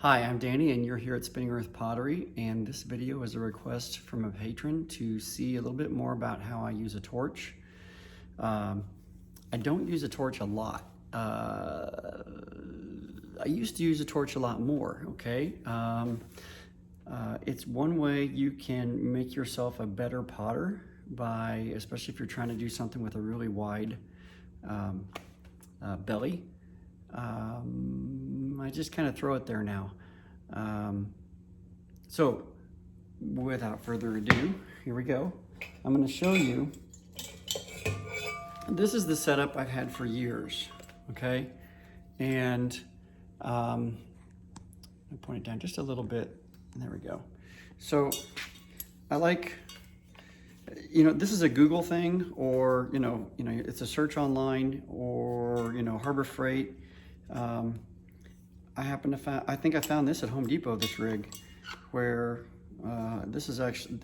Hi, I'm Danny and you're here at Spinning Earth Pottery, and this video is a request from a patron to see a little bit more about how I use a torch. I don't use a torch a lot. I used to use a torch a lot more, okay? It's one way you can make yourself a better potter by, especially if you're trying to do something with a really wide belly. I just kind of throw it there now. So without further ado, here we go. I'm going to show you. This is the setup I've had for years, okay? And I'll point it down just a little bit. There we go. So I like, this is a Google thing, or, it's a search online, or, Harbor Freight. I think I found this at Home Depot, this rig, where this is actually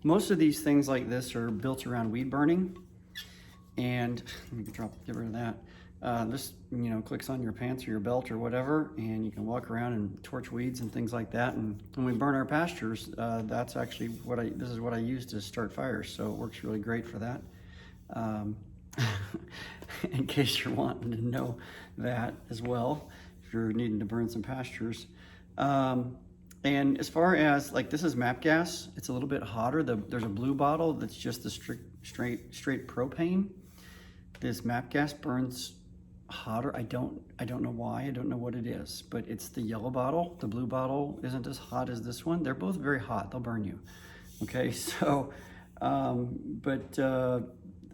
most of these things like this are built around weed burning. And let me get rid of that. This, clicks on your pants or your belt or whatever, and you can walk around and torch weeds and things like that. And when we burn our pastures, that's actually this is what I use to start fires. So it works really great for that. In case you're wanting to know that as well, if you're needing to burn some pastures. And as far as, this is MAP gas, it's a little bit hotter. There's a blue bottle that's just the straight propane. This MAP gas burns hotter. I don't know why. I don't know what it is, but it's the yellow bottle. The blue bottle isn't as hot as this one. They're both very hot. They'll burn you. Okay, so,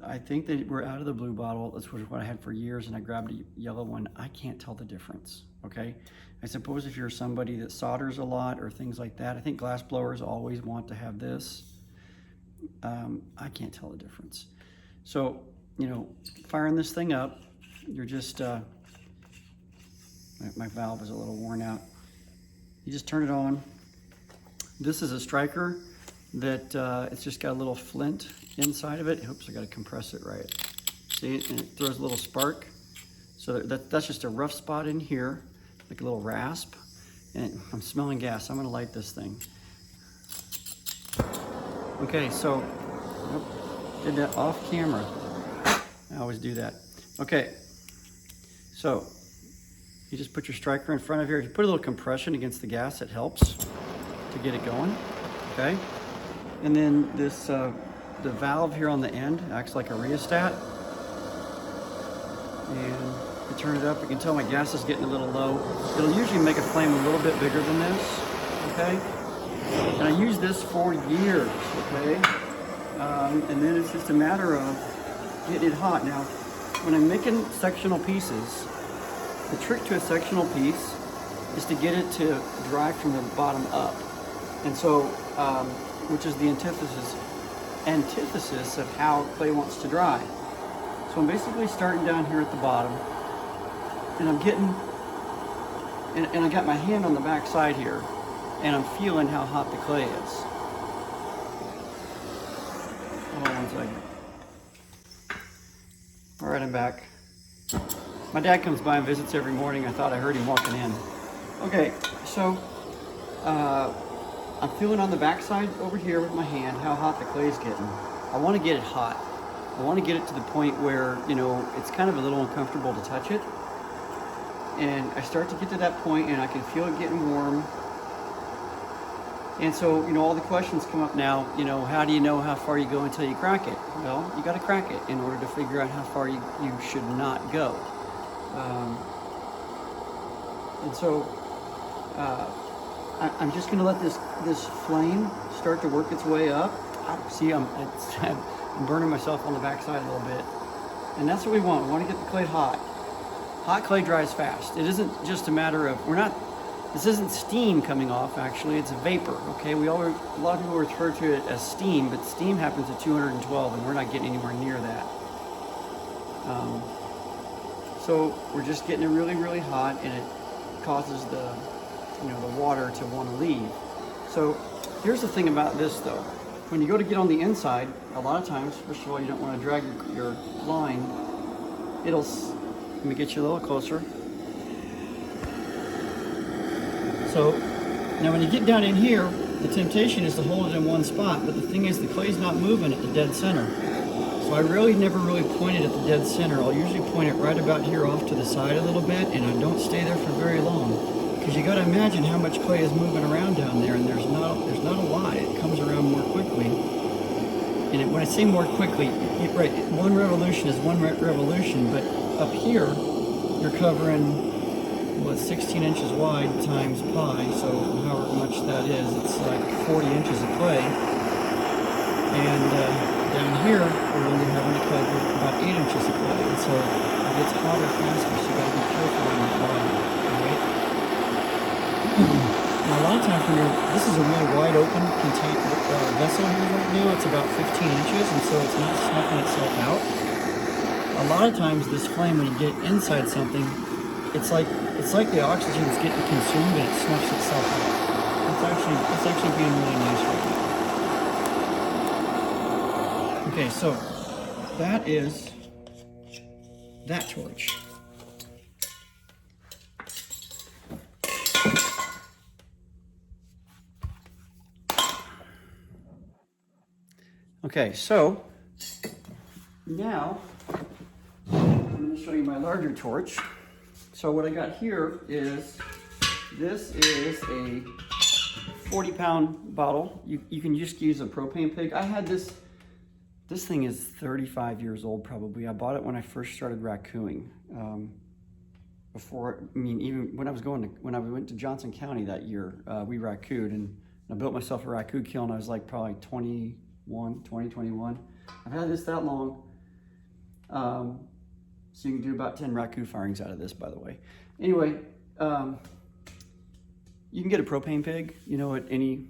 I think that we're out of the blue bottle. That's what I had for years, and I grabbed a yellow one. I can't tell the difference, okay? I suppose if you're somebody that solders a lot or things like that, I think glass blowers always want to have this. I can't tell the difference. So, firing this thing up, you're just, my valve is a little worn out. You just turn it on. This is a striker that it's just got a little flint inside of it. Oops, I gotta compress it right. See, and it throws a little spark. So that's just a rough spot in here, like a little rasp. And I'm smelling gas. I'm gonna light this thing. Okay, so, did that off camera. I always do that. Okay, so you just put your striker in front of here. If you put a little compression against the gas, it helps to get it going, okay? And then this, the valve here on the end acts like a rheostat. And you turn it up, you can tell my gas is getting a little low. It'll usually make a flame a little bit bigger than this, okay? And I use this for years, okay? And then it's just a matter of getting it hot. Now, when I'm making sectional pieces, the trick to a sectional piece is to get it to dry from the bottom up. And so, which is the antithesis of how clay wants to dry. So I'm basically starting down here at the bottom, and I'm getting, and I got my hand on the back side here, and I'm feeling how hot the clay is. Hold on one second. All right, I'm back. My dad comes by and visits every morning. I thought I heard him walking in. Okay, so I'm feeling on the back side over here with my hand how hot the clay is getting. I want to get it hot. I want to get it to the point where, it's kind of a little uncomfortable to touch it. And I start to get to that point and I can feel it getting warm. And so, all the questions come up now, how do you know how far you go until you crack it? Well, you got to crack it in order to figure out how far you should not go. And so, I'm just going to let this flame start to work its way up. See, I'm burning myself on the backside a little bit. And that's what we want. We want to get the clay hot. Hot clay dries fast. It isn't just a matter of, this isn't steam coming off, actually. It's a vapor, okay? A lot of people refer to it as steam, but steam happens at 212, and we're not getting anywhere near that. So we're just getting it really, really hot, and it causes the water to want to leave. So here's the thing about this, though. When you go to get on the inside, a lot of times, first of all, you don't want to drag your line. Let me get you a little closer. So now when you get down in here, the temptation is to hold it in one spot, but the thing is the clay's not moving at the dead center. So I never really point it at the dead center. I'll usually point it right about here off to the side a little bit, and I don't stay there for very long. Because you got to imagine how much clay is moving around down there, and there's not a lot. It comes around more quickly. And when I say more quickly, right, one revolution is one revolution, but up here, you're covering, what, 16 inches wide times pi, so however much that is, it's like 40 inches of clay. And down here, we're only having to cover about 8 inches of clay, and so it gets hotter faster, so you gotta be careful on that water, alright? Now a lot of times when this is a really wide open vessel here right now, it's about 15 inches, and so it's not snuffing itself out. A lot of times this flame, when you get inside something, it's like the oxygen is getting consumed and it snuffs itself out. It's actually being really nice right now. Okay, so that is that torch. Okay, so now I'm going to show you my larger torch. So what I got here is, this is a 40-pound bottle. You can just use a propane pig. I had this thing is 35 years old probably. I bought it when I first started raccooing. Even when I went to Johnson County that year, we raccooed, and I built myself a raccoon kiln. I was like probably 21. I've had this that long. So you can do about 10 raccoon firings out of this, by the way. Anyway, you can get a propane pig, at any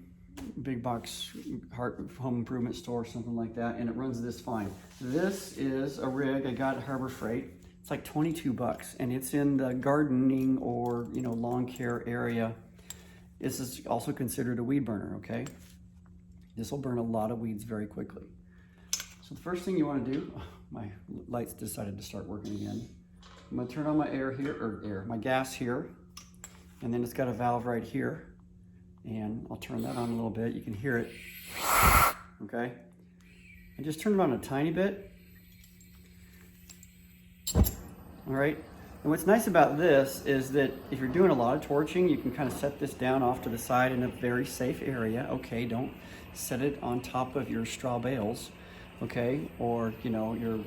big box home improvement store or something like that, and it runs this fine. This is a rig I got at Harbor Freight. It's like 22 bucks, and it's in the gardening or lawn care area. This is also considered a weed burner, okay? This will burn a lot of weeds very quickly. So the first thing you want to do, my lights decided to start working again. I'm going to turn on my my gas here, and then it's got a valve right here, and I'll turn that on a little bit. You can hear it, okay? And just turn it on a tiny bit. All right, and what's nice about this is that if you're doing a lot of torching, you can kind of set this down off to the side in a very safe area. Okay, don't set it on top of your straw bales, okay, or your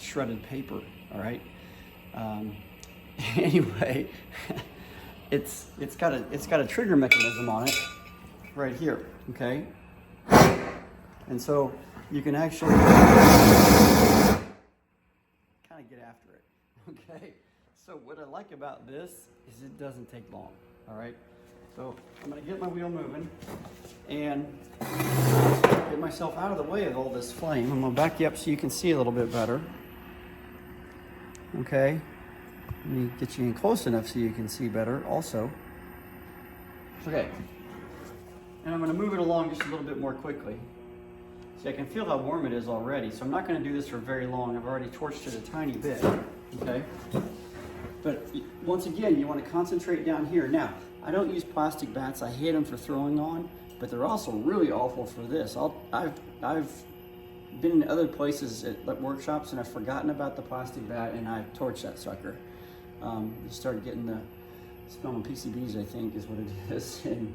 shredded paper. All right. Anyway, it's got a trigger mechanism on it right here. Okay, and so you can actually kind of get after it. Okay. So what I like about this is it doesn't take long. All right. So I'm going to get my wheel moving and get myself out of the way of all this flame. I'm going to back you up so you can see a little bit better. Okay. Let me get you in close enough so you can see better also. Okay. And I'm going to move it along just a little bit more quickly. See, I can feel how warm it is already, so I'm not going to do this for very long. I've already torched it a tiny bit. Okay. But once again, you want to concentrate down here. Now, I don't use plastic bats. I hate them for throwing on, but they're also really awful for this. I've been in other places at workshops and I've forgotten about the plastic bat and I've torched that sucker. You started getting the smelling PCBs, I think is what it is, and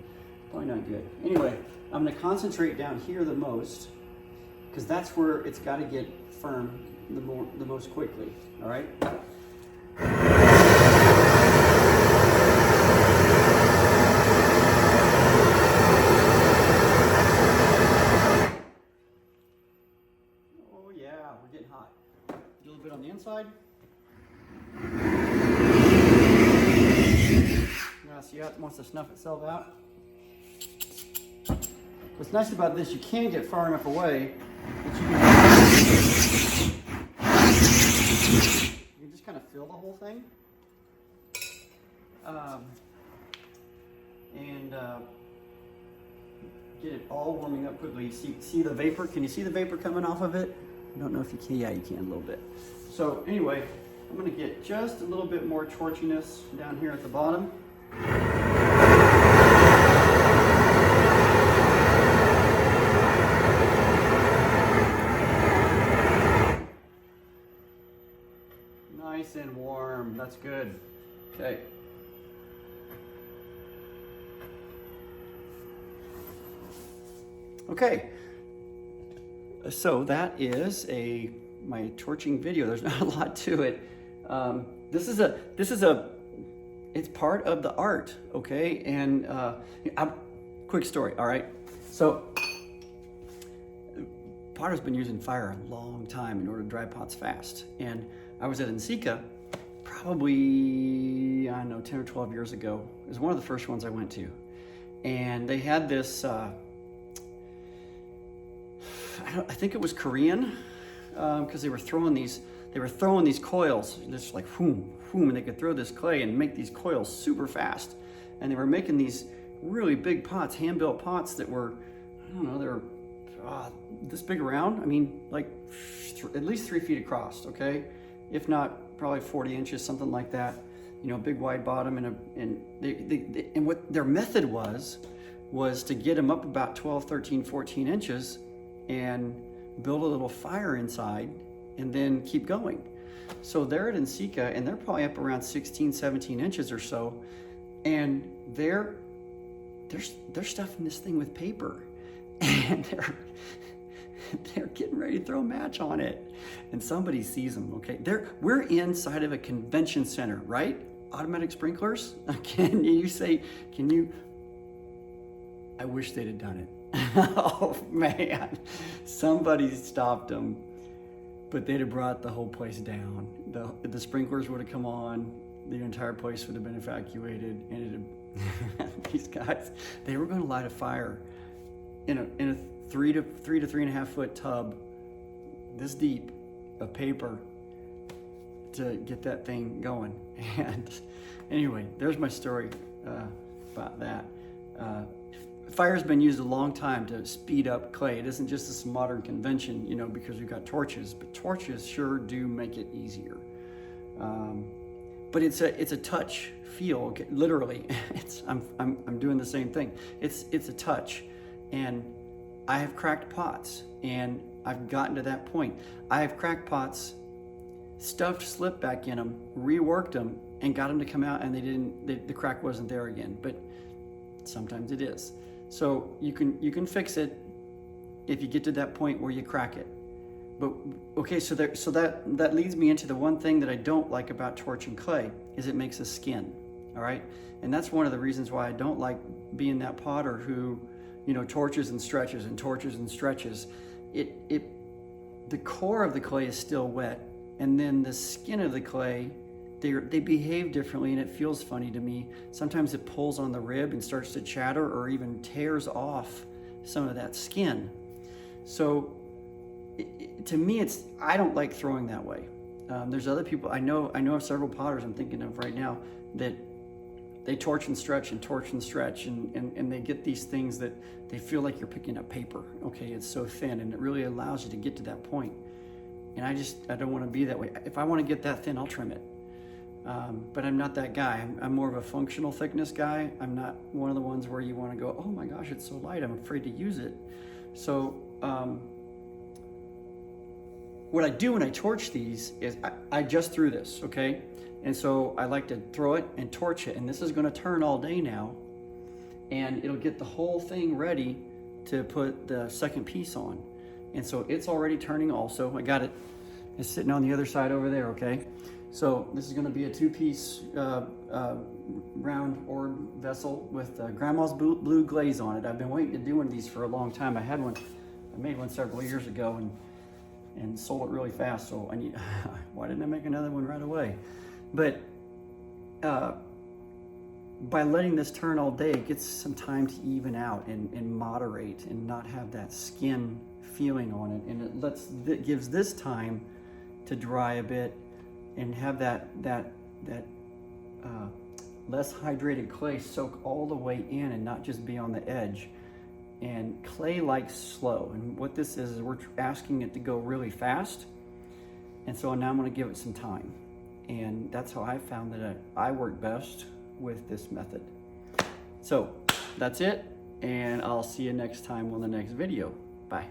probably not good. Anyway, I'm going to concentrate down here the most because that's where it's got to get firm the most quickly. All right. On the inside. Now see how it wants to snuff itself out. What's nice about this, you can get far enough away that you can just kind of fill the whole thing. And get it all warming up quickly. See the vapor? Can you see the vapor coming off of it? I don't know if you can. Yeah, you can a little bit. So anyway, I'm going to get just a little bit more torchiness down here at the bottom. Nice and warm. That's good. Okay. Okay. So that is my torching video. There's not a lot to it. This is it's part of the art, okay? And quick story, all right? So potter's been using fire a long time in order to dry pots fast. And I was at NSECA probably, I don't know, 10 or 12 years ago. It was one of the first ones I went to. And they had this, I think it was Korean, because they were throwing these coils, just like whoom, whoom, and they could throw this clay and make these coils super fast. And they were making these really big pots, hand-built pots that were, I don't know, they were this big around. I mean, like at least 3 feet across, okay? If not, probably 40 inches, something like that. You know, big wide bottom, and what their method was to get them up about 12, 13, 14 inches and build a little fire inside and then keep going. So they're at NSECA and they're probably up around 16, 17 inches or so. And they're stuffing this thing with paper and they're getting ready to throw a match on it. And somebody sees them, okay? We're inside of a convention center, right? Automatic sprinklers. Can you, I wish they'd have done it. Oh man, somebody stopped them, but they'd have brought the whole place down. The sprinklers would have come on, the entire place would have been evacuated, and these guys, they were going to light a fire in a 3 to 3.5 foot tub, this deep, of paper to get that thing going. And anyway, there's my story about that. Fire's been used a long time to speed up clay. It isn't just this modern convention, you know, because we've got torches, but torches sure do make it easier. But it's a touch feel, okay? Literally. I'm doing the same thing. It's a touch, and I have cracked pots, and I've gotten to that point. I have cracked pots, stuffed slip back in them, reworked them, and got them to come out, and the crack wasn't there again. But sometimes it is. So you can fix it if you get to that point where you crack it. But okay, so that leads me into the one thing that I don't like about torching clay is it makes a skin. All right, and that's one of the reasons why I don't like being that potter who, you know, torches and stretches and torches and stretches. The core of the clay is still wet, and then the skin of the clay, they behave differently, and it feels funny to me. Sometimes it pulls on the rib and starts to chatter or even tears off some of that skin. So to me, I don't like throwing that way. There's other people, I know of several potters I'm thinking of right now that they torch and stretch and torch and stretch, and they get these things that they feel like you're picking up paper. Okay, it's so thin, and it really allows you to get to that point. And I don't want to be that way. If I want to get that thin, I'll trim it. But I'm not that guy. I'm more of a functional thickness guy. I'm not one of the ones where you want to go, oh my gosh, it's so light, I'm afraid to use it. So what I do when I torch these is I just threw this, okay? And so I like to throw it and torch it, and this is going to turn all day now, and it'll get the whole thing ready to put the second piece on. And so it's already turning also. I got it. It's sitting on the other side over there, okay? So this is going to be a 2-piece round or vessel with Grandma's blue glaze on it. I've been waiting to do one of these for a long time. I made one several years ago and sold it really fast. So why didn't I make another one right away? But by letting this turn all day, it gets some time to even out and moderate and not have that skin feeling on it. And it gives this time to dry a bit and have that less hydrated clay soak all the way in and not just be on the edge. And clay likes slow, and what this is we're asking it to go really fast, and so now I'm going to give it some time. And that's how I found that I work best with this method. So that's it, and I'll see you next time on the next video. Bye.